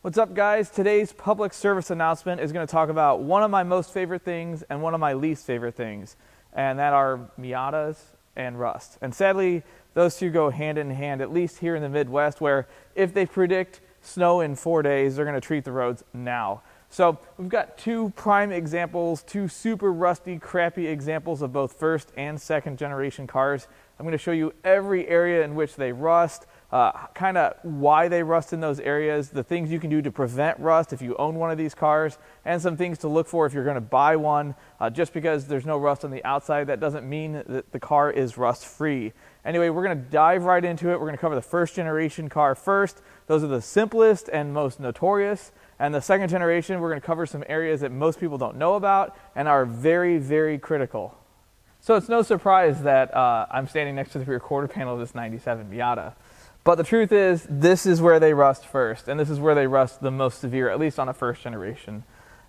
What's up, guys? Today's public service announcement is going to talk about one of my most favorite things and one of my least favorite things, and that are Miatas and rust. And sadly, those two go hand in hand, at least here in the Midwest, where if they predict snow in 4 days, they're going to treat the roads now. So we've got two prime examples, two super rusty, crappy examples of both first and second generation cars. I'm going to show you every area in which they rust, kind of why they rust in those areas, the things you can do to prevent rust if you own one of these cars, and some things to look for if you're going to buy one. Just because there's no rust on the outside, that doesn't mean that the car is rust free. Anyway, we're going to dive right into it. We're going to cover the first generation car first. Those are the simplest and most notorious. And the second generation, we're going to cover some areas that most people don't know about and are very, very critical. So it's no surprise that I'm standing next to the rear quarter panel of this 97 Miata. But the truth is, this is where they rust first, and this is where they rust the most severe, at least on a first generation.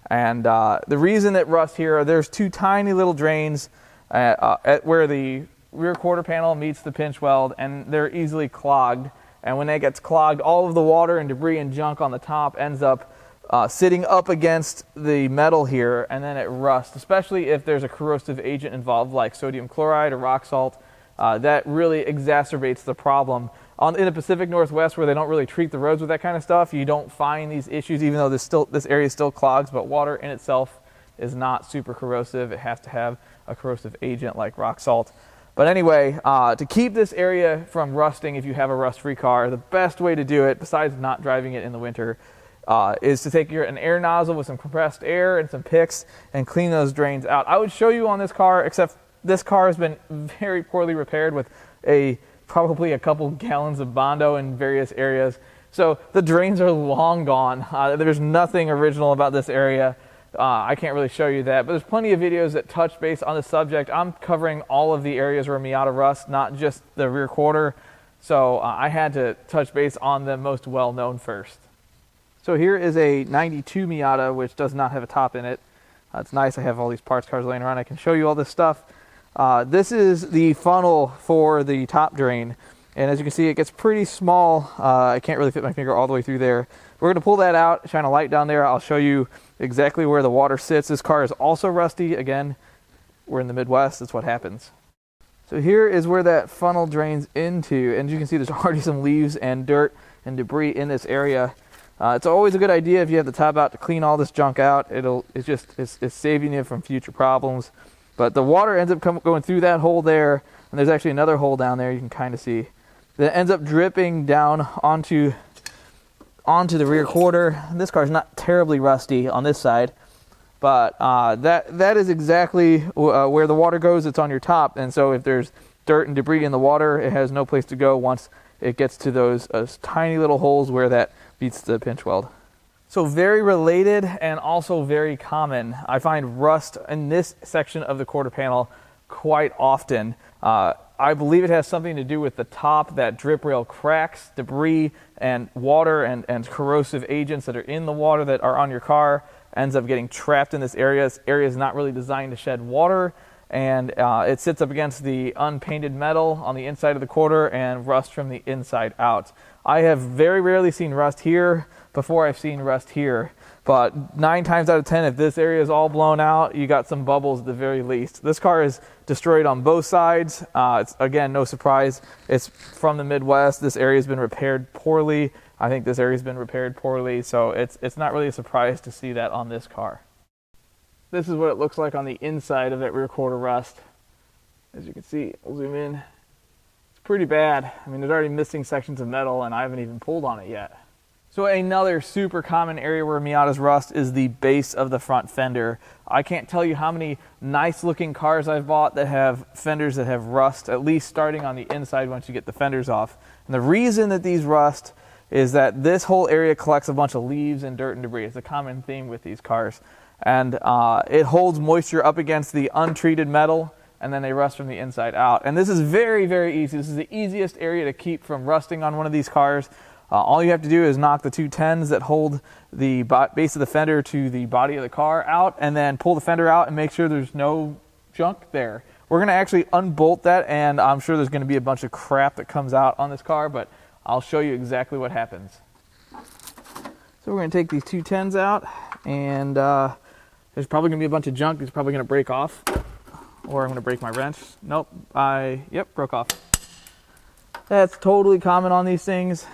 And the reason it rusts here, there's two tiny little drains at where the rear quarter panel meets the pinch weld, and they're easily clogged. And when that gets clogged, all of the water and debris and junk on the top ends up sitting up against the metal here, and then it rusts, especially if there's a corrosive agent involved like sodium chloride or rock salt. That really exacerbates the problem. In the Pacific Northwest, where they don't really treat the roads with that kind of stuff, you don't find these issues, even though this area still clogs, but water in itself is not super corrosive. It has to have a corrosive agent like rock salt. But anyway, to keep this area from rusting, if you have a rust-free car, the best way to do it, besides not driving it in the winter, is to take an air nozzle with some compressed air and some picks and clean those drains out. I would show you on this car, except this car has been very poorly repaired with probably a couple gallons of Bondo in various areas. So the drains are long gone. There's nothing original about this area. I can't really show you that, but there's plenty of videos that touch base on the subject. I'm covering all of the areas where Miata rusts, not just the rear quarter. So I had to touch base on the most well-known first. So here is a 92 Miata, which does not have a top in it. It's nice. I have all these parts cars laying around. I can show you all this stuff. This is the funnel for the top drain. And as you can see, it gets pretty small. I can't really fit my finger all the way through there. We're going to pull that out, shine a light down there. I'll show you exactly where the water sits. This car is also rusty. Again, we're in the Midwest. That's what happens. So here is where that funnel drains into. And as you can see, there's already some leaves and dirt and debris in this area. It's always a good idea if you have the top out to clean all this junk out. It's saving you from future problems. But the water ends up going through that hole there, and there's actually another hole down there you can kind of see. That ends up dripping down onto the rear quarter. This car's not terribly rusty on this side, but that is exactly where the water goes. It's on your top, and so if there's dirt and debris in the water, it has no place to go once it gets to those tiny little holes where that beats the pinch weld. So very related and also very common. I find rust in this section of the quarter panel quite often. I believe it has something to do with the top, that drip rail cracks, debris and water and corrosive agents that are in the water that are on your car ends up getting trapped in this area. This area is not really designed to shed water, and it sits up against the unpainted metal on the inside of the quarter and rust from the inside out. I have very rarely seen rust here before I've seen rust here, but 9 times out of 10, if this area is all blown out, you got some bubbles at the very least. This car is destroyed on both sides. It's, again, no surprise. It's from the Midwest. This area has been repaired poorly. I think this area has been repaired poorly, so it's not really a surprise to see that on this car. This is what it looks like on the inside of that rear quarter rust. As you can see, I'll zoom in. It's pretty bad. I mean, there's already missing sections of metal, and I haven't even pulled on it yet. So another super common area where Miatas rust is the base of the front fender. I can't tell you how many nice looking cars I've bought that have fenders that have rust, at least starting on the inside once you get the fenders off. And the reason that these rust is that this whole area collects a bunch of leaves and dirt and debris. It's a common theme with these cars. And it holds moisture up against the untreated metal, and then they rust from the inside out. And this is very, very easy. This is the easiest area to keep from rusting on one of these cars. All you have to do is knock the 2 10s that hold the base of the fender to the body of the car out, and then pull the fender out and make sure there's no junk there. We're going to actually unbolt that, and I'm sure there's going to be a bunch of crap that comes out on this car, but I'll show you exactly what happens. So we're going to take these 210s out, and there's probably going to be a bunch of junk that's probably going to break off, or I'm going to break my wrench. Nope, yep, broke off. That's totally common on these things.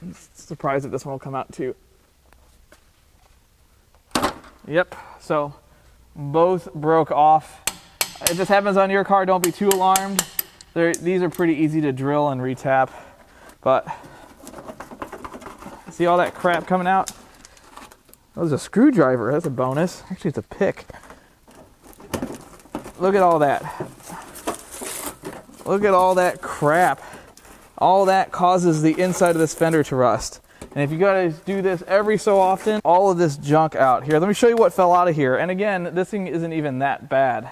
I'm surprised that this one will come out too. Yep, so both broke off. If this happens on your car, don't be too alarmed. These are pretty easy to drill and retap, but see all that crap coming out? That was a screwdriver, that's a bonus. Actually, it's a pick. Look at all that. Look at all that crap. All that causes the inside of this fender to rust. And if you guys do this every so often, all of this junk out here. Let me show you what fell out of here. And again, this thing isn't even that bad.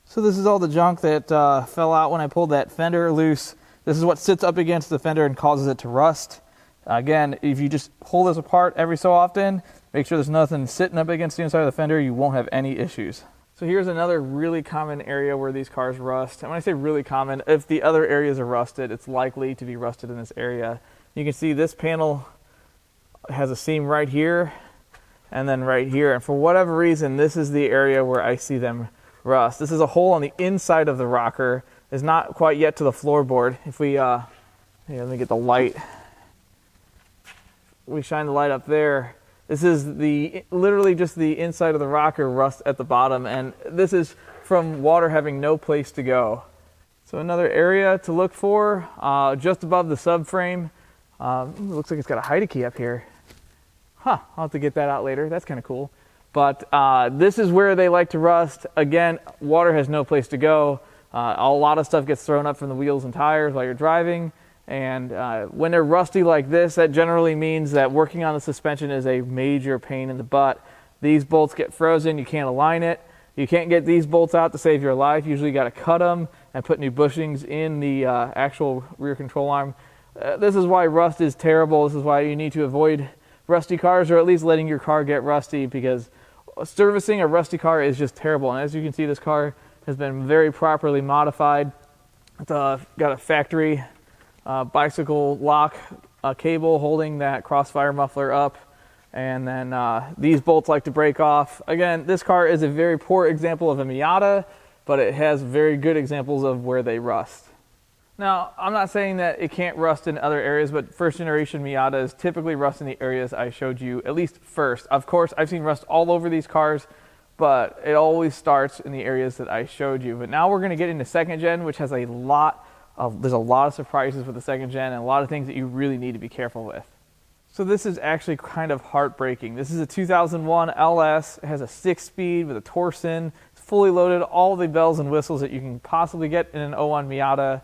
So this is all the junk that fell out when I pulled that fender loose. This is what sits up against the fender and causes it to rust. Again, if you just pull this apart every so often, make sure there's nothing sitting up against the inside of the fender, you won't have any issues. So here's another really common area where these cars rust. And when I say really common, if the other areas are rusted, it's likely to be rusted in this area. You can see this panel has a seam right here and then right here. And for whatever reason, this is the area where I see them rust. This is a hole on the inside of the rocker. It's not quite yet to the floorboard. If we, here, let me get the light. We shine the light up there. This is literally just the inside of the rocker rust at the bottom, and this is from water having no place to go. So another area to look for, just above the subframe. It looks like it's got a hide key up here. I'll have to get that out later. That's kind of cool. But this is where they like to rust. Again, water has no place to go. A lot of stuff gets thrown up from the wheels and tires while you're driving. And when they're rusty like this, that generally means that working on the suspension is a major pain in the butt. These bolts get frozen, you can't align it. You can't get these bolts out to save your life. Usually you got to cut them and put new bushings in the actual rear control arm. This is why rust is terrible. This is why you need to avoid rusty cars, or at least letting your car get rusty, because servicing a rusty car is just terrible. And as you can see, this car has been very properly modified. It's got a factory bicycle lock cable holding that crossfire muffler up, and then these bolts like to break off. Again, this car is a very poor example of a Miata, but it has very good examples of where they rust. Now, I'm not saying that it can't rust in other areas, but first generation Miatas typically rust in the areas I showed you, at least first. Of course, I've seen rust all over these cars, but it always starts in the areas that I showed you. But now we're going to get into second gen, which has there's a lot of surprises with the second gen and a lot of things that you really need to be careful with. So this is actually kind of heartbreaking. This is a 2001 LS. It has a 6-speed with a Torsen. It's fully loaded, all the bells and whistles that you can possibly get in an 01 Miata.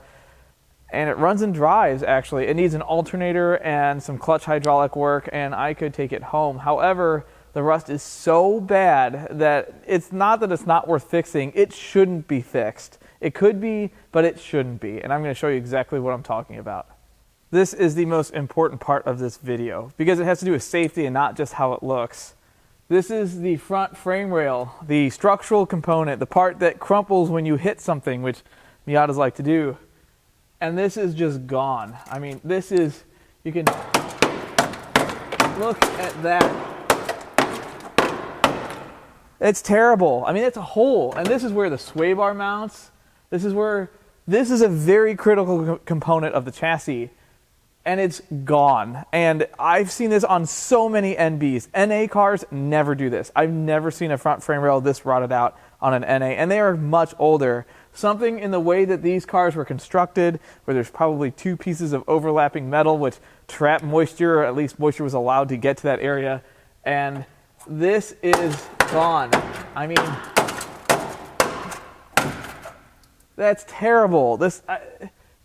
And it runs and drives, actually. It needs an alternator and some clutch hydraulic work, and I could take it home. However, the rust is so bad that it's not that it's not worth fixing. It shouldn't be fixed. It could be, but it shouldn't be. And I'm going to show you exactly what I'm talking about. This is the most important part of this video because it has to do with safety and not just how it looks. This is the front frame rail, the structural component, the part that crumples when you hit something, which Miatas like to do. And this is just gone. I mean, this is, you can look at that. It's terrible. I mean, it's a hole. And this is where the sway bar mounts. This is a very critical component of the chassis. And it's gone. And I've seen this on so many NBs. NA cars never do this. I've never seen a front frame rail this rotted out on an NA. And they are much older. Something in the way that these cars were constructed, where there's probably two pieces of overlapping metal which trap moisture, or at least moisture was allowed to get to that area. And this is gone. I mean, that's terrible. This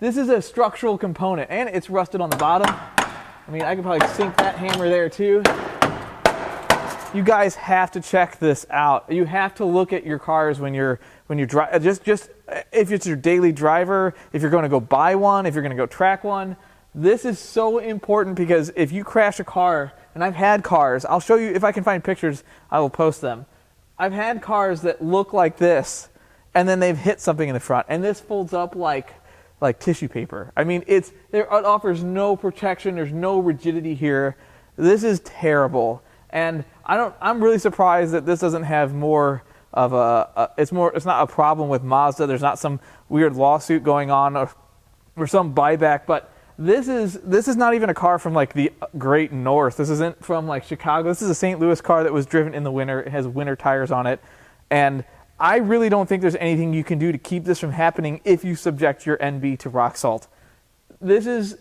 is a structural component, and it's rusted on the bottom. I mean, I could probably sink that hammer there too. You guys have to check this out. You have to look at your cars when you drive. Just if it's your daily driver, if you're going to go buy one, if you're going to go track one. This is so important because if you crash a car, and I've had cars, I'll show you if I can find pictures, I will post them. I've had cars that look like this, and then they've hit something in the front, and this folds up like like tissue paper. I mean, it offers no protection. There's no rigidity here. This is terrible. And I'm really surprised that this doesn't have more of it's not a problem with Mazda. There's not some weird lawsuit going on or some buyback, but this is not even a car from like the great north. This isn't from like Chicago. This is a St. Louis car that was driven in the winter. It has winter tires on it. And I really don't think there's anything you can do to keep this from happening if you subject your NB to rock salt. There's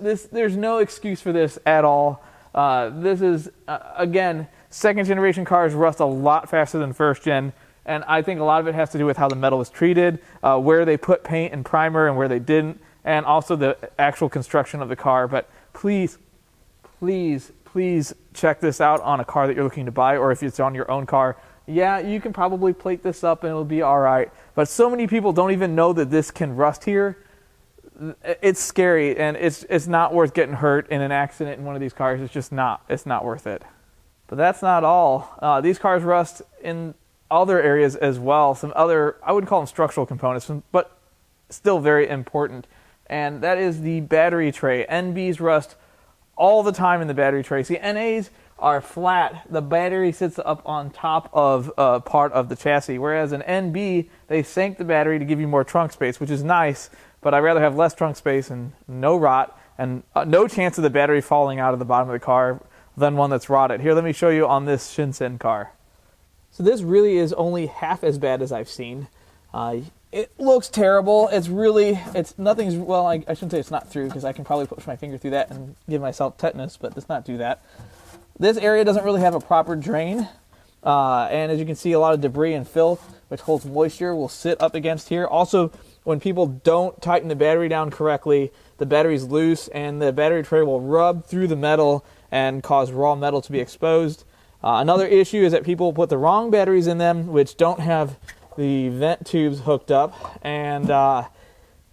no excuse for this at all. This is, again, second generation cars rust a lot faster than first gen. And I think a lot of it has to do with how the metal was treated, where they put paint and primer and where they didn't, and also the actual construction of the car. But please, please, please check this out on a car that you're looking to buy, or if it's on your own car. Yeah, you can probably plate this up and it'll be all right. But so many people don't even know that this can rust here. It's scary, and it's not worth getting hurt in an accident in one of these cars. It's just not. It's not worth it. But that's not all. These cars rust in other areas as well. Some other, I wouldn't call them structural components, but still very important. And that is the battery tray. NBs rust all the time in the battery tray. See, NAs are flat. The battery sits up on top of part of the chassis, whereas an NB, they sank the battery to give you more trunk space, which is nice, but I'd rather have less trunk space and no rot and no chance of the battery falling out of the bottom of the car than one that's rotted. Here, let me show you on this Shinsen car. So this really is only half as bad as I've seen. It looks terrible. Nothing's, well, I shouldn't say it's not through, because I can probably push my finger through that and give myself tetanus, but let's not do that. This area doesn't really have a proper drain, and as you can see, a lot of debris and filth, which holds moisture, will sit up against here. Also, when people don't tighten the battery down correctly, the battery's loose, and the battery tray will rub through the metal and cause raw metal to be exposed. Another issue is that people put the wrong batteries in them, which don't have the vent tubes hooked up, and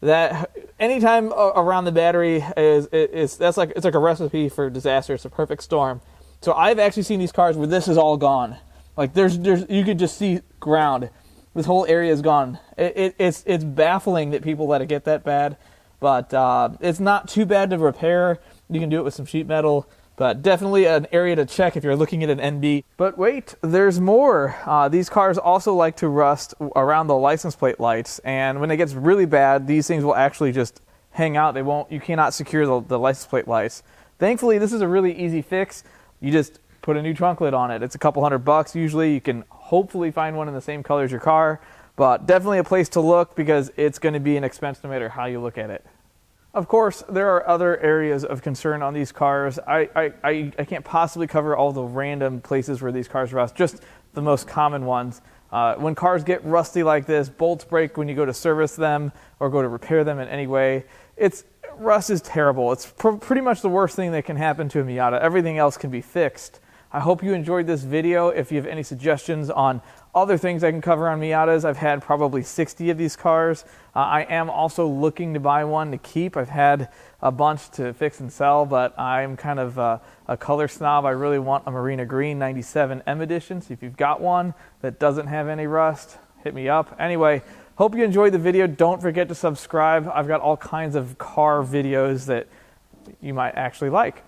that anytime around the battery it's like a recipe for disaster. It's a perfect storm. So I've actually seen these cars where this is all gone. Like there's you could just see ground. This whole area is gone. It's baffling that people let it get that bad, but it's not too bad to repair. You can do it with some sheet metal. But definitely an area to check if you're looking at an NB. But wait, there's more. These cars also like to rust around the license plate lights, and when it gets really bad, these things will actually just hang out. You cannot secure the license plate lights. Thankfully, this is a really easy fix. You just put a new trunk lid on it. It's a couple $100 usually. You can hopefully find one in the same color as your car, but definitely a place to look because it's going to be an expense no matter how you look at it. Of course, there are other areas of concern on these cars. I can't possibly cover all the random places where these cars rust, just the most common ones. When cars get rusty like this, bolts break when you go to service them or go to repair them in any way. Rust is terrible. It's pretty much the worst thing that can happen to a Miata. Everything else can be fixed. I hope you enjoyed this video. If you have any suggestions on other things I can cover on Miatas, I've had probably 60 of these cars. I am also looking to buy one to keep. I've had a bunch to fix and sell, but I'm kind of a color snob. I really want a Marina Green 97 M Edition, so if you've got one that doesn't have any rust, hit me up. Anyway, hope you enjoyed the video. Don't forget to subscribe. I've got all kinds of car videos that you might actually like.